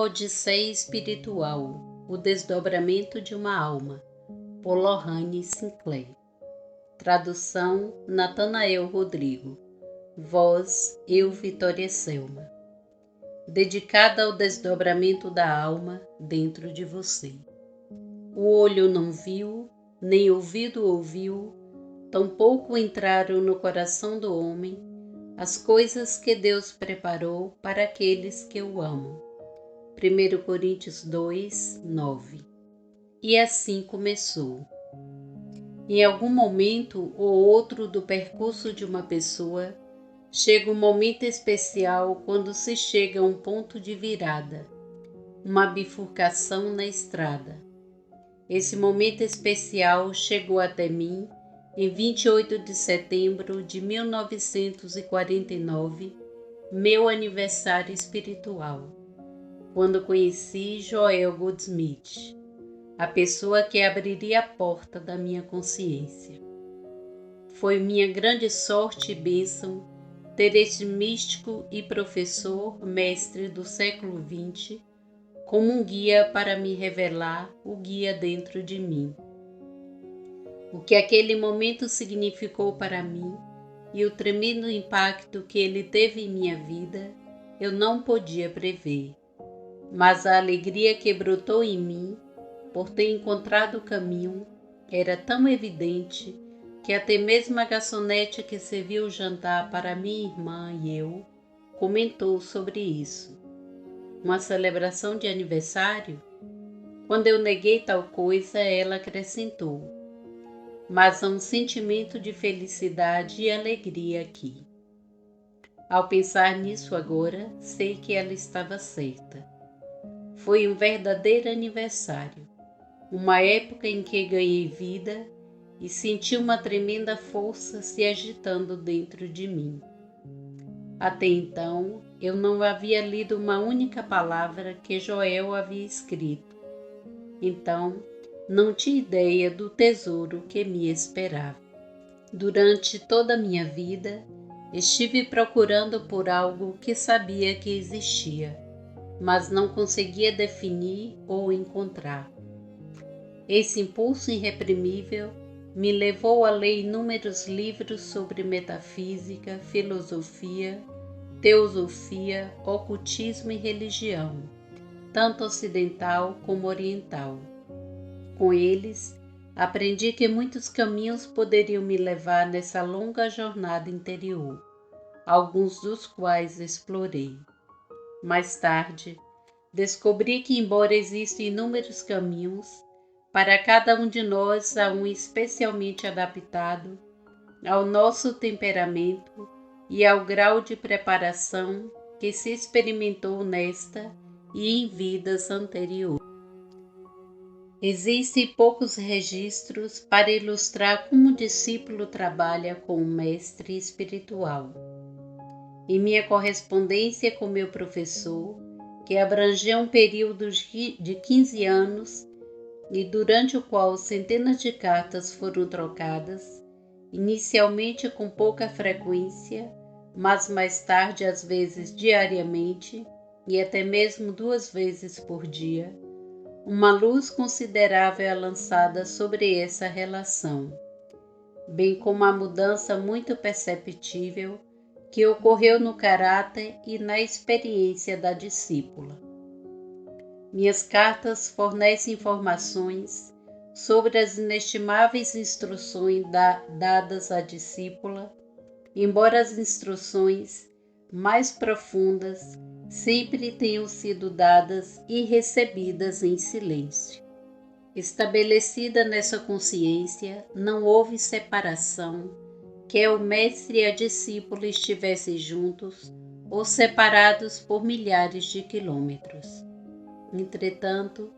Odisseia Espiritual, o desdobramento de uma alma, por Lohane Sinclair. Tradução Natanael Rodrigo. Voz eu, Vitória Selma. Dedicada ao desdobramento da alma dentro de você. O olho não viu, nem ouvido ouviu, tampouco entraram no coração do homem as coisas que Deus preparou para aqueles que o amam. 1 Coríntios 2, 9. E assim começou. Em algum momento ou outro do percurso de uma pessoa, chega um momento especial quando se chega a um ponto de virada, uma bifurcação na estrada. Esse momento especial chegou até mim em 28 de setembro de 1949, meu aniversário espiritual, quando conheci Joel Goldsmith, a pessoa que abriria a porta da minha consciência. Foi minha grande sorte e bênção ter este místico e professor, mestre do século XX, como um guia para me revelar o guia dentro de mim. O que aquele momento significou para mim e o tremendo impacto que ele teve em minha vida, eu não podia prever. Mas a alegria que brotou em mim por ter encontrado o caminho era tão evidente que até mesmo a garçonete que serviu o jantar para minha irmã e eu comentou sobre isso. Uma celebração de aniversário? Quando eu neguei tal coisa, ela acrescentou: mas há um sentimento de felicidade e alegria aqui. Ao pensar nisso agora, sei que ela estava certa. Foi um verdadeiro aniversário, uma época em que ganhei vida e senti uma tremenda força se agitando dentro de mim. Até então, eu não havia lido uma única palavra que Joel havia escrito. Então, não tinha ideia do tesouro que me esperava. Durante toda a minha vida, estive procurando por algo que sabia que existia, mas não conseguia definir ou encontrar. Esse impulso irreprimível me levou a ler inúmeros livros sobre metafísica, filosofia, teosofia, ocultismo e religião, tanto ocidental como oriental. Com eles, aprendi que muitos caminhos poderiam me levar nessa longa jornada interior, alguns dos quais explorei. Mais tarde, descobri que, embora existam inúmeros caminhos, para cada um de nós há um especialmente adaptado ao nosso temperamento e ao grau de preparação que se experimentou nesta e em vidas anteriores. Existem poucos registros para ilustrar como o discípulo trabalha com o mestre espiritual. Em minha correspondência com meu professor, que abrangia um período de 15 anos e durante o qual centenas de cartas foram trocadas, inicialmente com pouca frequência, mas mais tarde às vezes diariamente e até mesmo 2 vezes por dia, uma luz considerável é lançada sobre essa relação, bem como a mudança muito perceptível que ocorreu no caráter e na experiência da discípula. Minhas cartas fornecem informações sobre as inestimáveis instruções dadas à discípula, embora as instruções mais profundas sempre tenham sido dadas e recebidas em silêncio. Estabelecida nessa consciência, não houve separação, quer o mestre e a discípula estivessem juntos ou separados por milhares de quilômetros. Entretanto,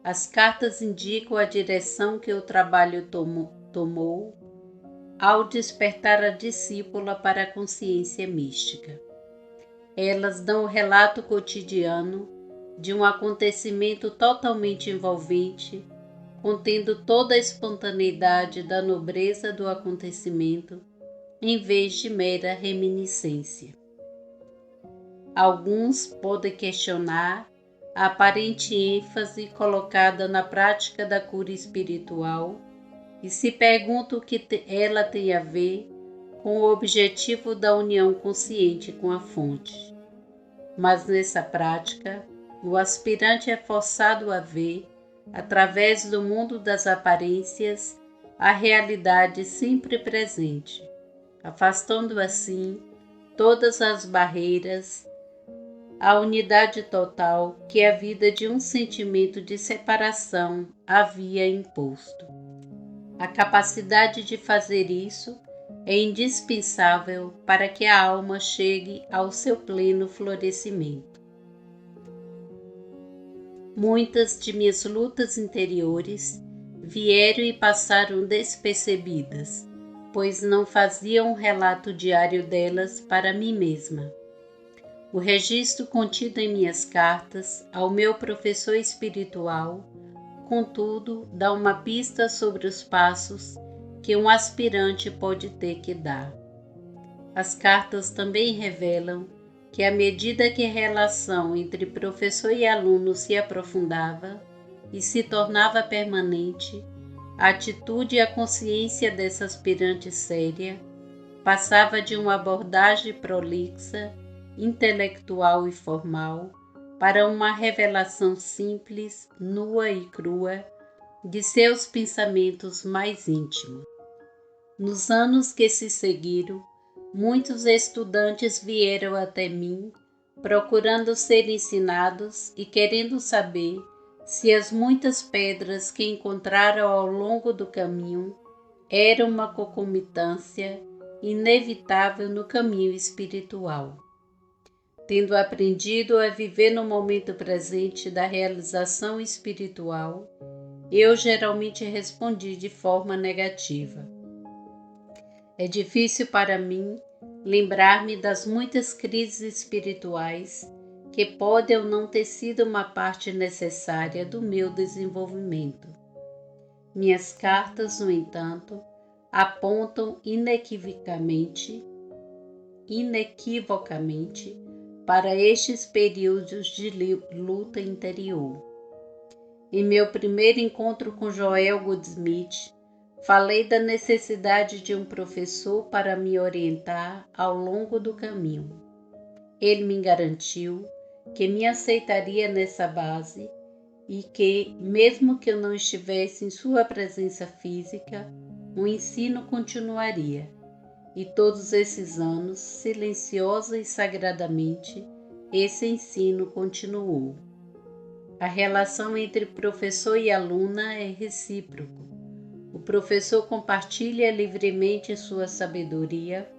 as cartas indicam a direção que o trabalho tomou ao despertar a discípula para a consciência mística. Elas dão o relato cotidiano de um acontecimento totalmente envolvente, contendo toda a espontaneidade da nobreza do acontecimento, em vez de mera reminiscência. Alguns podem questionar a aparente ênfase colocada na prática da cura espiritual e se pergunta o que ela tem a ver com o objetivo da união consciente com a fonte. Mas nessa prática, o aspirante é forçado a ver, através do mundo das aparências, a realidade sempre presente, afastando assim todas as barreiras, a unidade total que a vida de um sentimento de separação havia imposto. A capacidade de fazer isso é indispensável para que a alma chegue ao seu pleno florescimento. Muitas de minhas lutas interiores vieram e passaram despercebidas, pois não fazia um relato diário delas para mim mesma. O registro contido em minhas cartas ao meu professor espiritual, contudo, dá uma pista sobre os passos que um aspirante pode ter que dar. As cartas também revelam que, à medida que a relação entre professor e aluno se aprofundava e se tornava permanente, a atitude e a consciência dessa aspirante séria passava de uma abordagem prolixa, intelectual e formal, para uma revelação simples, nua e crua, de seus pensamentos mais íntimos. Nos anos que se seguiram, muitos estudantes vieram até mim, procurando ser ensinados e querendo saber se as muitas pedras que encontraram ao longo do caminho eram uma concomitância inevitável no caminho espiritual. Tendo aprendido a viver no momento presente da realização espiritual, eu geralmente respondi de forma negativa. É difícil para mim lembrar-me das muitas crises espirituais que podem ou não ter sido uma parte necessária do meu desenvolvimento. Minhas cartas, no entanto, apontam inequivocamente para estes períodos de luta interior. Em meu primeiro encontro com Joel Goldsmith, falei da necessidade de um professor para me orientar ao longo do caminho. Ele me garantiu que me aceitaria nessa base e que, mesmo que eu não estivesse em sua presença física, o ensino continuaria. E todos esses anos, silenciosa e sagradamente, esse ensino continuou. A relação entre professor e aluna é recíproca. O professor compartilha livremente sua sabedoria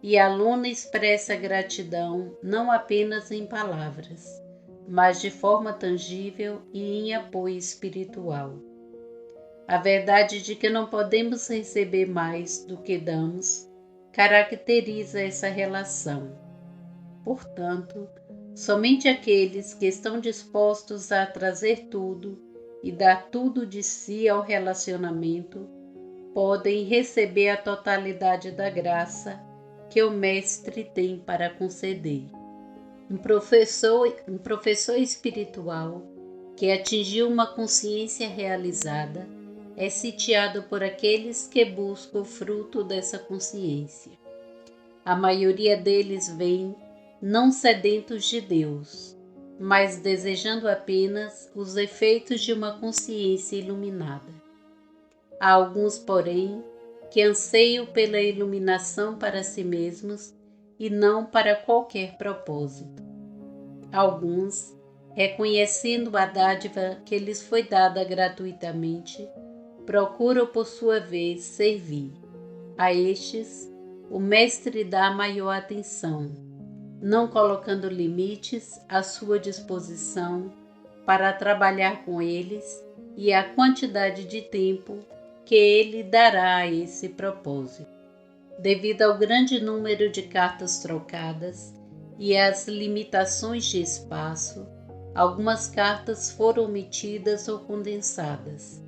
e a aluna expressa gratidão não apenas em palavras, mas de forma tangível e em apoio espiritual. A verdade de que não podemos receber mais do que damos caracteriza essa relação. Portanto, somente aqueles que estão dispostos a trazer tudo e dar tudo de si ao relacionamento podem receber a totalidade da graça que o Mestre tem para conceder. Um professor espiritual que atingiu uma consciência realizada é sitiado por aqueles que buscam o fruto dessa consciência. A maioria deles vem não sedentos de Deus, mas desejando apenas os efeitos de uma consciência iluminada. Há alguns, porém, que anseiam pela iluminação para si mesmos e não para qualquer propósito. Alguns, reconhecendo a dádiva que lhes foi dada gratuitamente, procuram por sua vez servir. A estes, o Mestre dá maior atenção, não colocando limites à sua disposição para trabalhar com eles e a quantidade de tempo que ele dará a esse propósito. Devido ao grande número de cartas trocadas e às limitações de espaço, algumas cartas foram omitidas ou condensadas.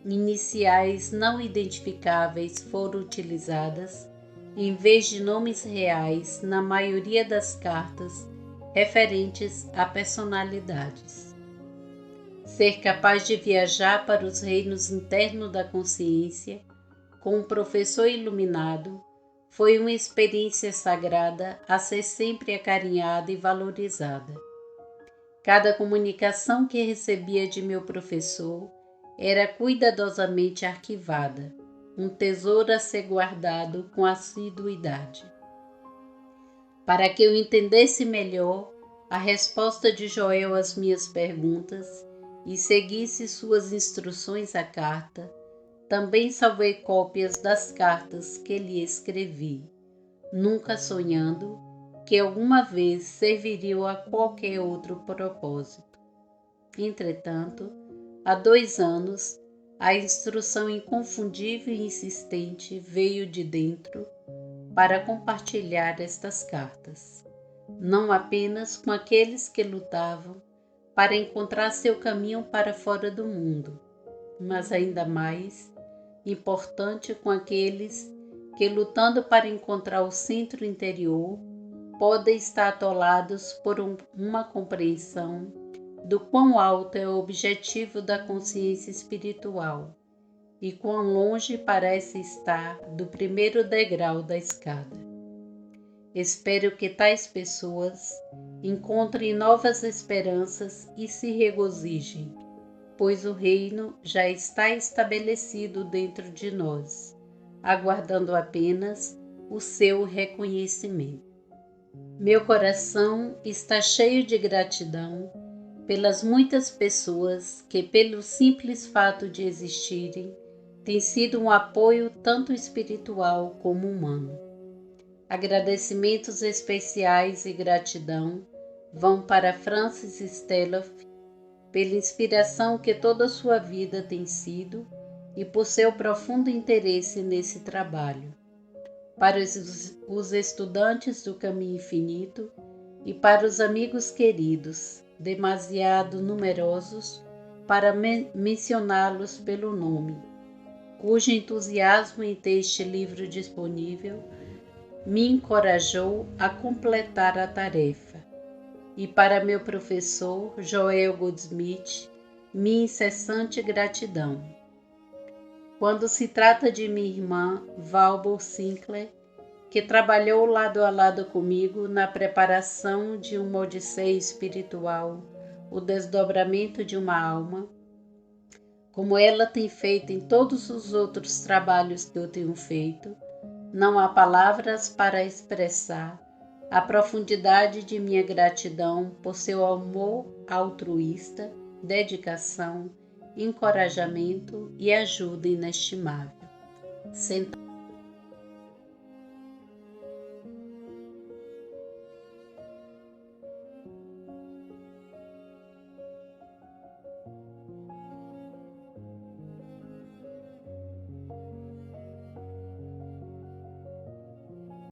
Iniciais não identificáveis foram utilizadas em vez de nomes reais na maioria das cartas referentes a personalidades. Ser capaz de viajar para os reinos internos da consciência com um professor iluminado foi uma experiência sagrada a ser sempre acarinhada e valorizada. Cada comunicação que recebia de meu professor era cuidadosamente arquivada, um tesouro a ser guardado com assiduidade. Para que eu entendesse melhor a resposta de Joel às minhas perguntas e seguisse suas instruções à carta, também salvei cópias das cartas que lhe escrevi, nunca sonhando que alguma vez serviriam a qualquer outro propósito. Entretanto, há 2 anos, a instrução inconfundível e insistente veio de dentro para compartilhar estas cartas, não apenas com aqueles que lutavam para encontrar seu caminho para fora do mundo, mas ainda mais importante com aqueles que, lutando para encontrar o centro interior, podem estar atolados por uma compreensão do quão alto é o objetivo da consciência espiritual e quão longe parece estar do primeiro degrau da escada. Espero que tais pessoas encontrem novas esperanças e se regozijem, pois o reino já está estabelecido dentro de nós, aguardando apenas o seu reconhecimento. Meu coração está cheio de gratidão pelas muitas pessoas que, pelo simples fato de existirem, têm sido um apoio tanto espiritual como humano. Agradecimentos especiais e gratidão vão para Francis Stelloff pela inspiração que toda a sua vida tem sido e por seu profundo interesse nesse trabalho. Para os estudantes do Caminho Infinito e para os amigos queridos, demasiado numerosos para mencioná-los pelo nome, cujo entusiasmo em ter este livro disponível me encorajou a completar a tarefa. E para meu professor Joel Goldsmith, minha incessante gratidão. Quando se trata de minha irmã Valborg Sinclair, que trabalhou lado a lado comigo na preparação de uma odisseia espiritual, o desdobramento de uma alma, como ela tem feito em todos os outros trabalhos que eu tenho feito, não há palavras para expressar a profundidade de minha gratidão por seu amor altruísta, dedicação, encorajamento e ajuda inestimável.